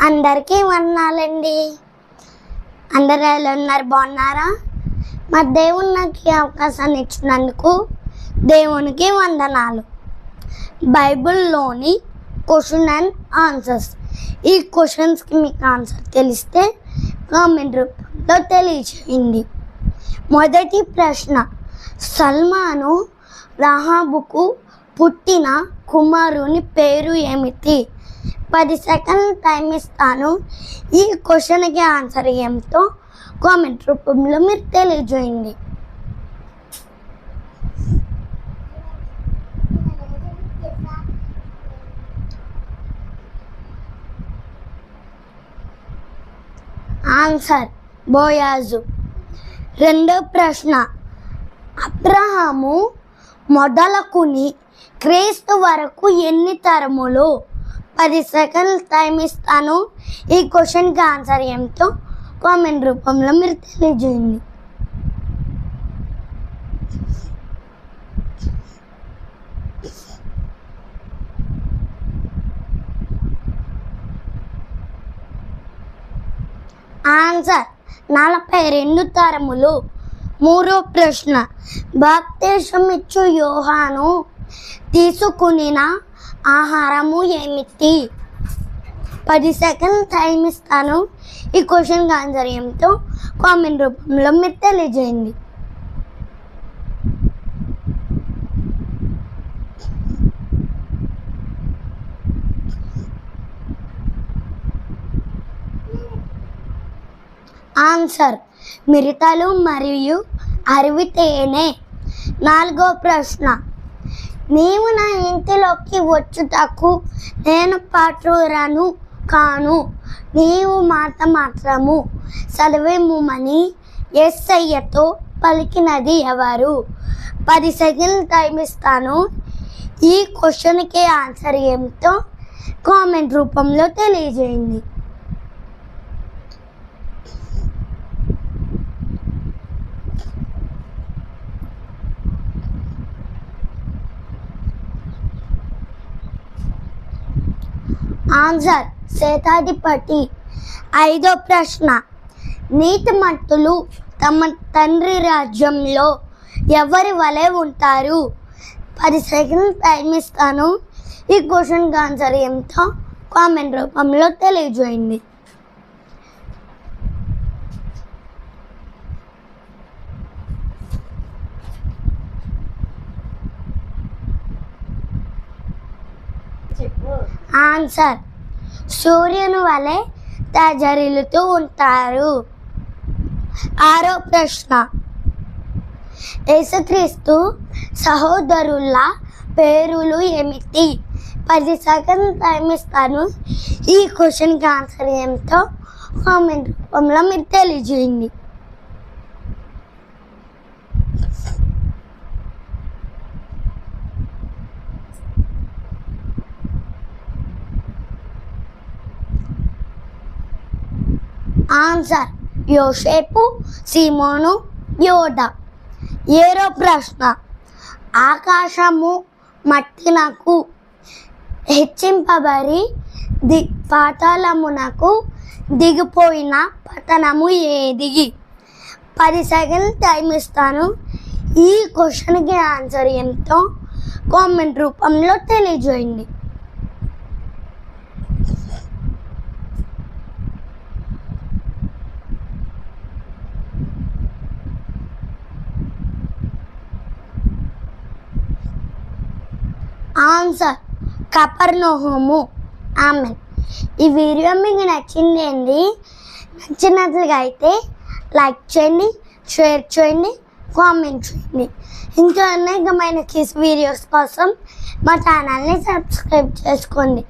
అందరికీ వందనాలండి. అందరూ ఎలా ఉన్నారు? బాగున్నారా? మా దేవుడు నాకు ఈ అవకాశాన్ని ఇచ్చినందుకు దేవునికి వందనాలు. బైబిల్లోని క్వశ్చన్ అండ్ ఆన్సర్స్. ఈ క్వశ్చన్స్కి మీకు ఆన్సర్ తెలిస్తే కామెంట్ రూపంలో తెలియజేయండి. మొదటి ప్రశ్న, సల్మాను రహాబుకు పుట్టిన కుమారుని పేరు ఏమిటి? 10 సెకండ్ల టైం ఇస్తాను. ఈ క్వశ్చన్కి ఆన్సర్ ఏమిటో కామెంట్ రూపంలో మీరు తెలియజేయండి. ఆన్సర్ బోయాజు. రెండో ప్రశ్న, అబ్రహాము మొదలుకుని క్రీస్తు వరకు ఎన్ని తరములు? 10 సెకండ్ల టైం ఇస్తాను. ఈ క్వశ్చన్కి ఆన్సర్ ఏమిటో కామెంట్ రూపంలో మీరు తెలియజేయండి. ఆన్సర్ 42 తరములు. మూడో ప్రశ్న, బాప్తిసం ఇచ్చు యోహాను తీసుకునిన ఆహారము ఏమిటి? 10 సెకండ్ల టైం ఇస్తాను. ఈ క్వశ్చన్కి ఆన్సర్ ఏమిటో కామెంట్ రూపంలో మీరు తెలియజేయండి. ఆన్సర్ మిరితాలు మరియు అరవి తేనె. నాలుగో ప్రశ్న, నీవు నా ఇంటిలోకి వచ్చుటకు నేను పాత్రుడను కాను, నీవు మాట మాత్రము సెలవిమ్మని యేసయ్యతో పలికినది ఎవరు? 10 సెకండ్ల టైం ఇస్తాను. ఈ క్వశ్చన్కి ఆన్సర్ ఏమిటో కామెంట్ రూపంలో తెలియజేయండి. ఆన్సర్ శతాధిపతి. ఐదో ప్రశ్న, నీతిమంతులు తమ తండ్రి రాజ్యంలో ఎవరి వలె ఉంటారు? 10 సెకండ్ల టైం ఇస్తాను. ఈ క్వశ్చన్కి ఆన్సర్ ఏమిటో కామెంట్ రూపంలో తెలియజేయండి. ఆన్సర్ సూర్యుని వలె తజరిల్లుతూ ఉంటారు. ఆరో ప్రశ్న, యేసుక్రీస్తు సహోదరుల పేరులు ఏమిటి? 10 సెకండ్ల టైం ఇస్తాను. ఈ క్వశ్చన్కి ఆన్సర్ ఏమిటో కామెంట్ రూపంలో మీరు తెలియజేయండి. ఆన్సర్ యోసేపు, సీమోను, యోధ. ఏడో ప్రశ్న, ఆకాశము మట్టినకు హెచ్చింపబడి పాతాళమునకు దిగిపోయిన పట్టణము ఏది? 10 సెకండ్ల టైం ఇస్తాను. ఈ క్వశ్చన్కి ఆన్సర్ ఏమిటో కామెంట్ రూపంలో తెలియజేయండి. ఆన్సర్ కపెర్నహూము. ఆమెన్. ఈ వీడియో మీకు నచ్చినట్లుగా అయితే లైక్ చేయండి, షేర్ చేయండి, కామెంట్ చేయండి. ఇంకా అనేకమైన కిస్ వీడియోస్ కోసం మా ఛానల్ని సబ్స్క్రైబ్ చేసుకోండి.